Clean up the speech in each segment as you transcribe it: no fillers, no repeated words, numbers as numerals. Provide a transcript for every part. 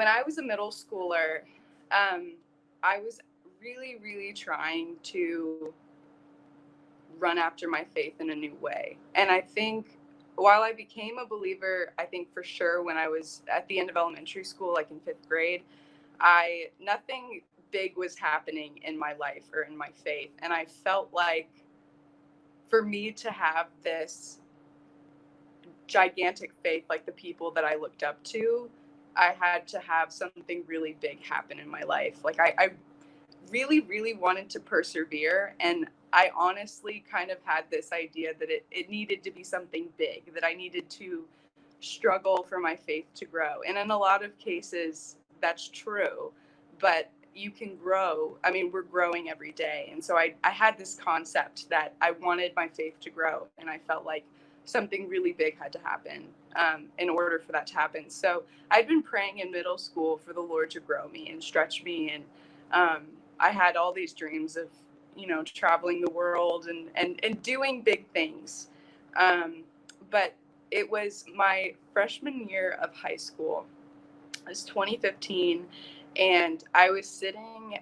when I was a middle schooler, I was really, really trying to run after my faith in a new way. And I think while I became a believer, I think for sure when I was at the end of elementary school, like in 5th grade, nothing big was happening in my life or in my faith. And I felt like for me to have this gigantic faith, like the people that I looked up to, I had to have something really big happen in my life. Like I really, really wanted to persevere. And I honestly kind of had this idea that it needed to be something big, that I needed to struggle for my faith to grow. And in a lot of cases, that's true. But you can grow. I mean, we're growing every day. And so I had this concept that I wanted my faith to grow. And I felt like something really big had to happen in order for that to happen. So I'd been praying in middle school for the Lord to grow me and stretch me. And I had all these dreams of, traveling the world and doing big things. But it was my freshman year of high school. It was 2015, and I was sitting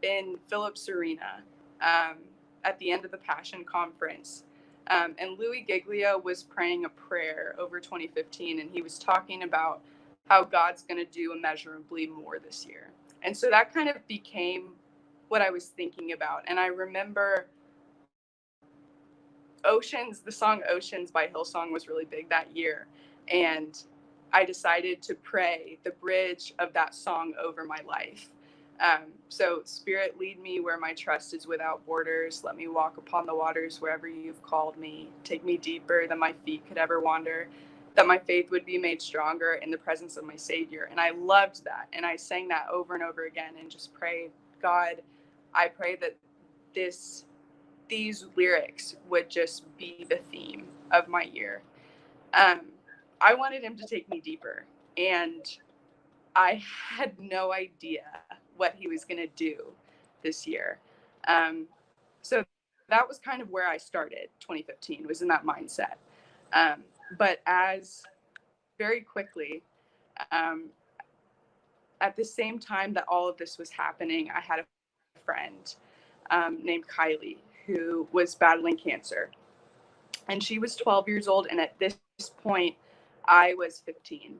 in Phillips Arena at the end of the Passion Conference. And Louis Giglio was praying a prayer over 2015, and he was talking about how God's going to do immeasurably more this year. And so that kind of became what I was thinking about. And I remember the song Oceans by Hillsong was really big that year. And I decided to pray the bridge of that song over my life. So Spirit, lead me where my trust is without borders. Let me walk upon the waters wherever you've called me. Take me deeper than my feet could ever wander, that my faith would be made stronger in the presence of my Savior. And I loved that. And I sang that over and over again and just prayed, God, I pray that these lyrics would just be the theme of my year. I wanted him to take me deeper, and I had no idea what he was going to do this year. So that was kind of where I started 2015, was in that mindset. But as very quickly, at the same time that all of this was happening, I had a friend named Kylie who was battling cancer. And she was 12 years old. And at this point, I was 15.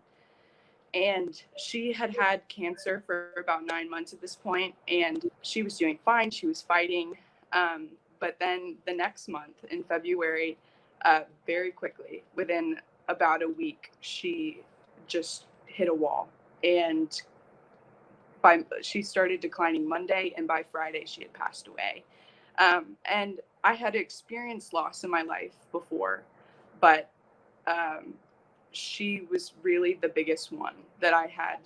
And she had had cancer for about 9 months at this point, and she was doing fine. She was fighting. But then the next month in February, very quickly, within about a week, she just hit a wall. And she started declining Monday, and by Friday, she had passed away. And I had experienced loss in my life before, but she was really the biggest one that I had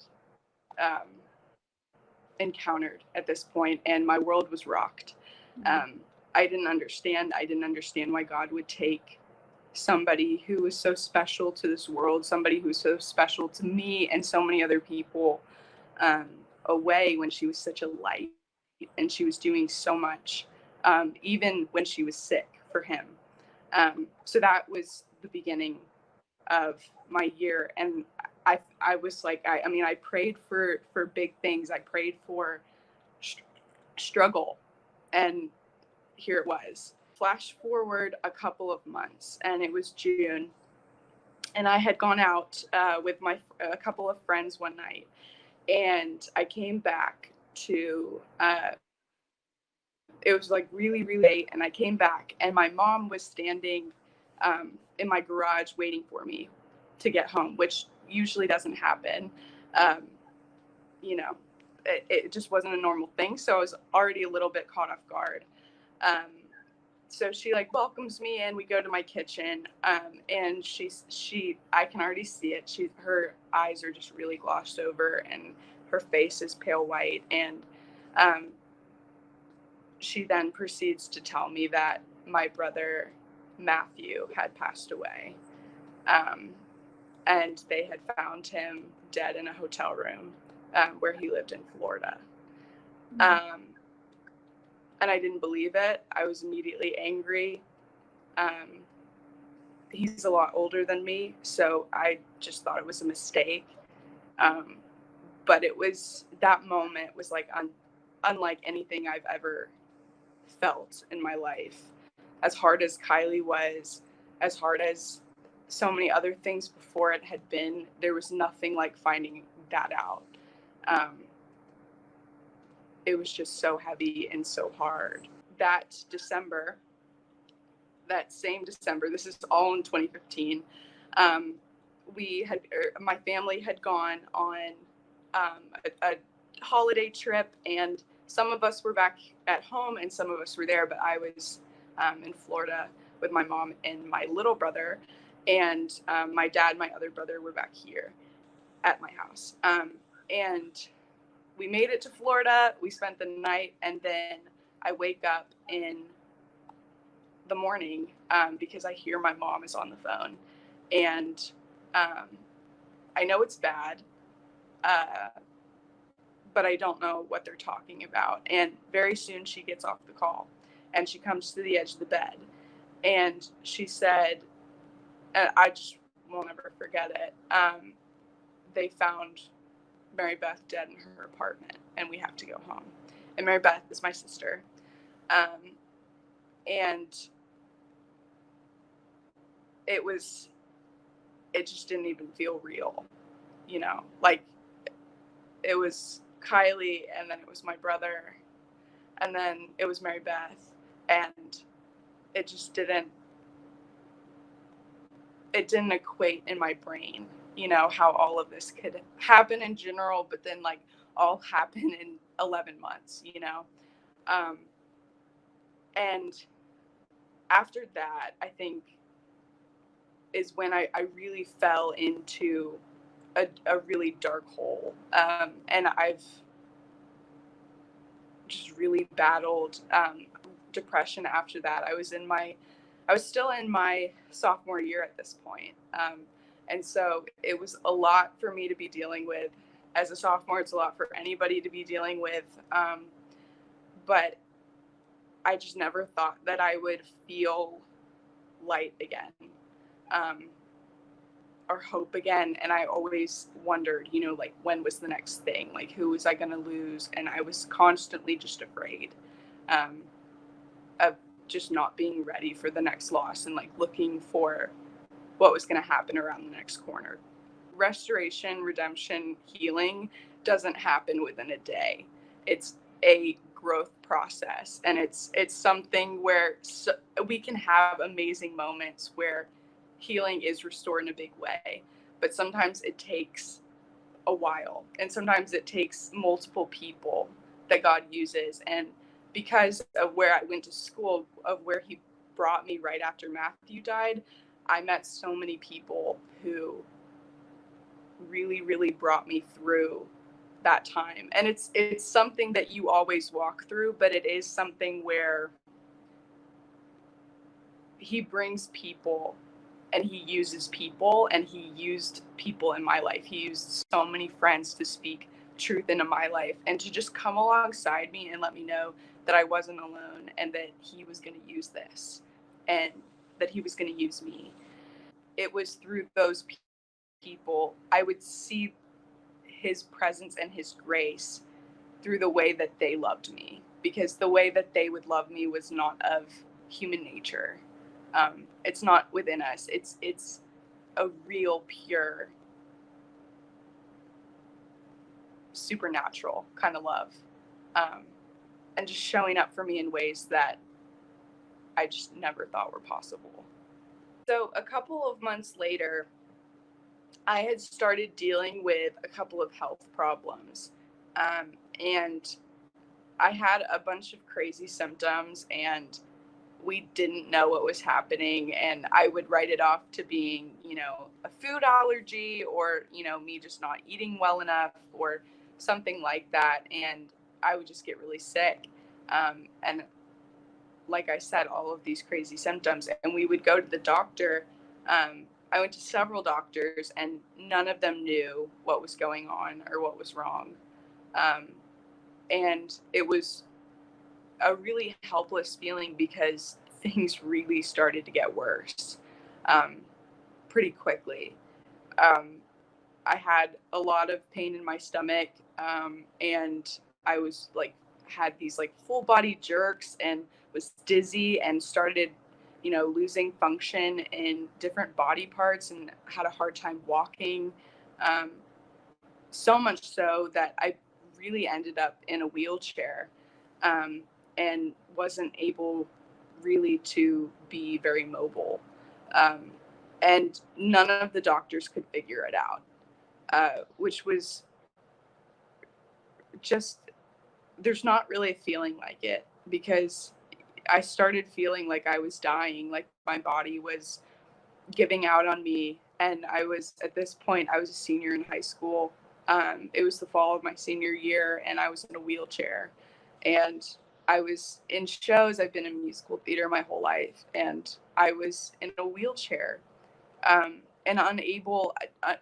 encountered at this point, and my world was rocked. I didn't understand. I didn't understand why God would take somebody who was so special to this world, somebody who was so special to me and so many other people, away when she was such a light and she was doing so much, even when she was sick for him. So that was the beginning of my year. And I was like, I prayed for big things. I prayed for struggle, and here it was. Flash forward a couple of months, and it was June, and I had gone out with a couple of friends one night, and I came back to it was like really, really late, and I came back, and my mom was standing in my garage waiting for me to get home, which usually doesn't happen. Um, it just wasn't a normal thing, so I was already a little bit caught off guard. So she like welcomes me in. We go to my kitchen, and I can already see it. Her eyes are just really glossed over, and her face is pale white. And she then proceeds to tell me that my brother Matthew had passed away, and they had found him dead in a hotel room where he lived in Florida. And I didn't believe it. I was immediately angry. He's a lot older than me, so I just thought it was a mistake. Um, but that moment was like unlike anything I've ever felt in my life. As hard as Kylie was, as hard as so many other things before it had been, there was nothing like finding that out. Um, it was just so heavy and so hard. That same December, this is all in 2015, um, my family had gone on a holiday trip, and some of us were back at home and some of us were there, but I was in Florida with my mom and my little brother, and my dad and my other brother were back here at my house. And we made it to Florida. We spent the night, and then I wake up in the morning because I hear my mom is on the phone, and I know it's bad, but I don't know what they're talking about. And very soon she gets off the call, and she comes to the edge of the bed, and she said, and I just won't ever forget it. They found Mary Beth dead in her apartment, and we have to go home. And Mary Beth is my sister, and it just didn't even feel real, like it was Kylie, and then it was my brother, and then it was Mary Beth, and it just didn't equate in my brain, how all of this could happen in general, but then like all happen in 11 months, and after that, I think is when I really fell into a really dark hole. And I've just really battled depression after that. I was still in my sophomore year at this point. And so it was a lot for me to be dealing with as a sophomore. It's a lot for anybody to be dealing with. But I just never thought that I would feel light again. Or hope again. And I always wondered, like, when was the next thing? Like, who was I going to lose? And I was constantly just afraid of just not being ready for the next loss, and like looking for what was going to happen around the next corner. Restoration, redemption, healing doesn't happen within a day. It's a growth process, and it's something where we can have amazing moments where healing is restored in a big way, but sometimes it takes a while, and sometimes it takes multiple people that God uses. And because of where I went to school, of where he brought me right after Matthew died, I met so many people who really, really brought me through that time. And it's something that you always walk through, but it is something where he brings people and he uses people, and he used people in my life. He used so many friends to speak truth into my life and to just come alongside me and let me know that I wasn't alone, and that he was going to use this, and that he was going to use me. It was through those people I would see his presence and his grace through the way that they loved me, because the way that they would love me was not of human nature. It's not within us. It's a real, pure, supernatural kind of love, and just showing up for me in ways that I just never thought were possible. So a couple of months later, I had started dealing with a couple of health problems, and I had a bunch of crazy symptoms, and we didn't know what was happening. And I would write it off to being, a food allergy, or, me just not eating well enough, or something like that. And I would just get really sick. And like I said, all of these crazy symptoms, and we would go to the doctor. I went to several doctors, and none of them knew what was going on or what was wrong. And it was a really helpless feeling, because things really started to get worse pretty quickly. I had a lot of pain in my stomach, and I was like had these like full body jerks and was dizzy and started, losing function in different body parts and had a hard time walking. Um, so much so that I really ended up in a wheelchair, um, and wasn't able really to be very mobile. Um, and none of the doctors could figure it out, which was just, there's not really a feeling like it, because I started feeling like I was dying, like my body was giving out on me. And I was, at this point, I was a senior in high school. It was the fall of my senior year, and I was in a wheelchair. And I was in shows. I've been in musical theater my whole life, and I was in a wheelchair, and unable,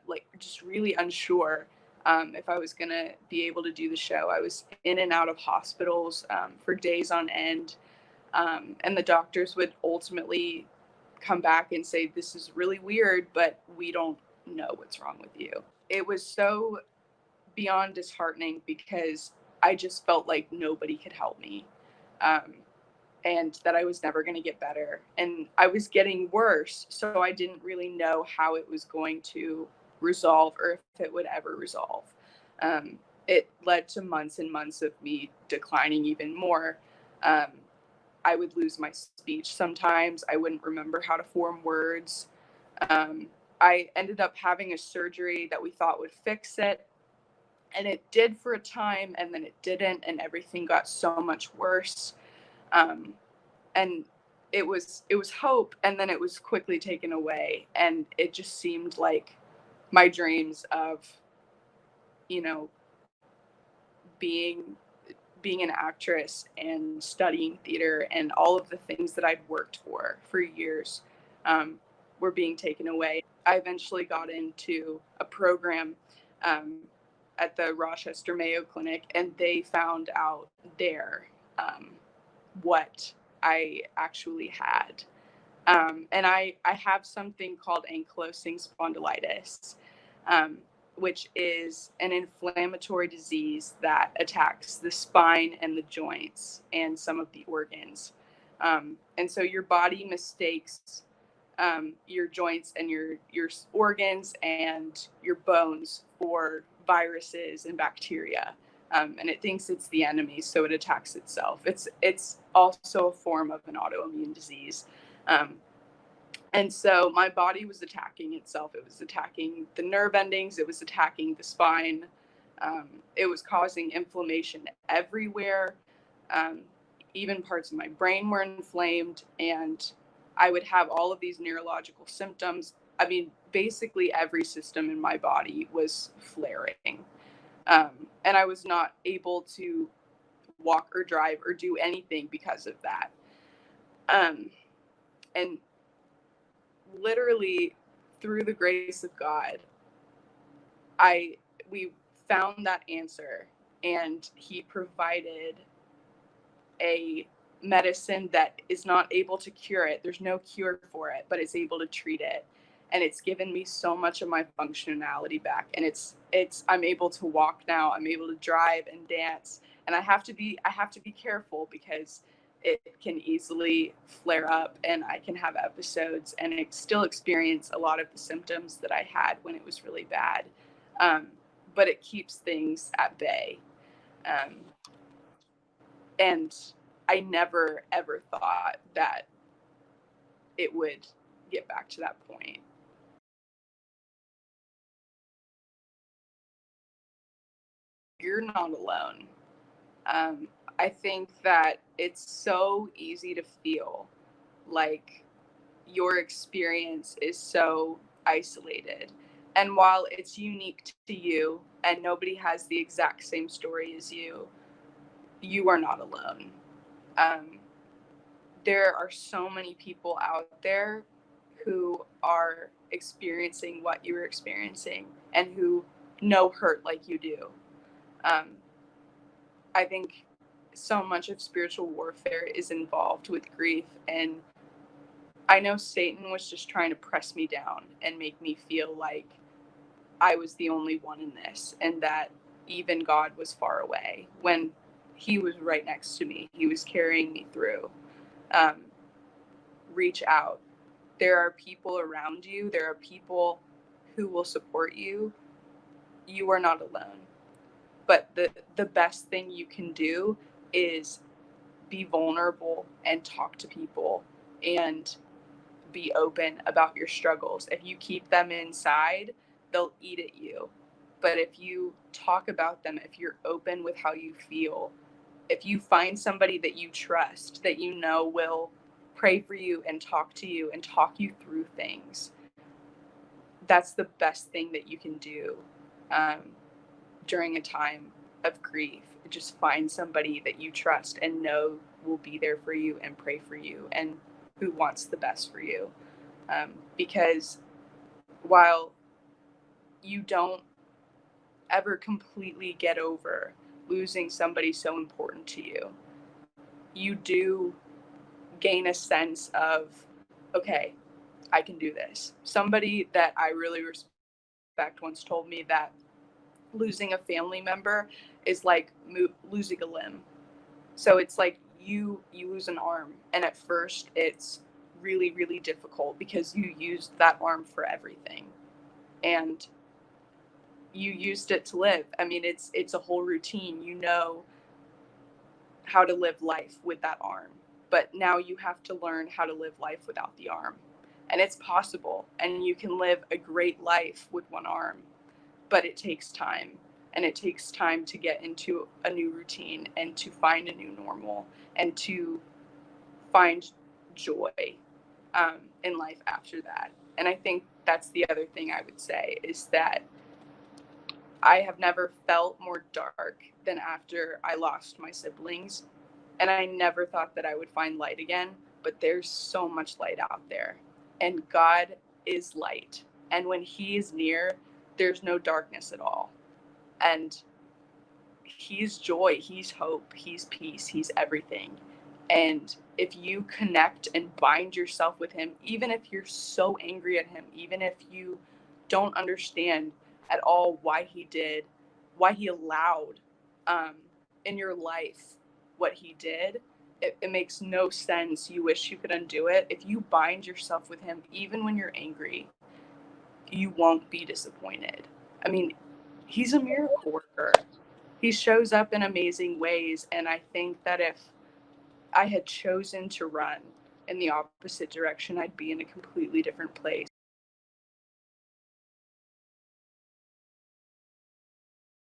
like just really unsure, if I was going to be able to do the show. I was in and out of hospitals, for days on end. And the doctors would ultimately come back and say, "This is really weird, but we don't know what's wrong with you." It was so beyond disheartening, because I just felt like nobody could help me. Um, and that I was never going to get better. And I was getting worse. So I didn't really know how it was going to resolve, or if it would ever resolve. Um, it led to months and months of me declining even more. Um, I would lose my speech sometimes. I wouldn't remember how to form words. Um, I ended up having a surgery that we thought would fix it. And it did for a time, and then it didn't. And everything got so much worse. Um, and it was hope, and then it was quickly taken away, and it just seemed like my dreams of, you know being being an actress and studying theater and all of the things that I'd worked for years, um, were being taken away. I eventually got into a program, um, at the Rochester Mayo Clinic, and they found out there, um, what I actually had. And I have something called ankylosing spondylitis, um, which is an inflammatory disease that attacks the spine and the joints and some of the organs. And so your body mistakes, your joints and your organs and your bones for viruses and bacteria. And it thinks it's the enemy, so it attacks itself. It's also a form of an autoimmune disease. Um, and so my body was attacking itself. It was attacking the nerve endings. It was attacking the spine. It was causing inflammation everywhere. Um, Even parts of my brain were inflamed. And I would have all of these neurological symptoms. I mean, basically every system in my body was flaring. And I was not able to walk or drive or do anything because of that. Um, and literally, through the grace of God, I we found that answer, and he provided a medicine that is not able to cure it. There's no cure for it, but it's able to treat it. And it's given me so much of my functionality back. And it's I'm able to walk now. I'm able to drive and dance. And I have to be careful, because it can easily flare up, and I can have episodes and still experience a lot of the symptoms that I had when it was really bad. Um, but it keeps things at bay. Um, and I never ever thought that it would get back to that point. You're not alone. Um, I think that it's so easy to feel like your experience is so isolated. And while it's unique to you and nobody has the exact same story as you are not alone. Um, there are so many people out there who are experiencing what you're experiencing, and who know hurt like you do. Um, I think so much of spiritual warfare is involved with grief. And I know Satan was just trying to press me down and make me feel like I was the only one in this, and that even God was far away when he was right next to me. He was carrying me through. Um, Reach out. There are people around you. There are people who will support you. You are not alone. But the best thing you can do is be vulnerable and talk to people and be open about your struggles. If you keep them inside, they'll eat at you. But if you talk about them, if you're open with how you feel, if you find somebody that you trust, that you know will pray for you and talk you through things, that's the best thing that you can do um, during a time of grief. Just find somebody that you trust and know will be there for you and pray for you and who wants the best for you. Because while you don't ever completely get over losing somebody so important to you, you do gain a sense of, okay, I can do this. Somebody that I really respect once told me that losing a family member is like losing a limb. So it's like you lose an arm, and at first it's really really difficult because you used that arm for everything, and you used it to live. I mean, it's a whole routine. You know how to live life with that arm, but now you have to learn how to live life without the arm, and it's possible. And you can live a great life with one arm, but it takes time, and it takes time to get into a new routine and to find a new normal and to find joy in life after that. And I think that's the other thing I would say is that I have never felt more dark than after I lost my siblings. And I never thought that I would find light again, but there's so much light out there. And God is light. And when He is near, there's no darkness at all. And He's joy, He's hope, He's peace, He's everything. And if you connect and bind yourself with Him, even if you're so angry at Him, even if you don't understand at all why He did, why He allowed in your life what He did, it makes no sense. You wish you could undo it. If you bind yourself with Him, even when you're angry, you won't be disappointed. I mean, He's a miracle worker. He shows up in amazing ways. And I think that if I had chosen to run in the opposite direction, I'd be in a completely different place.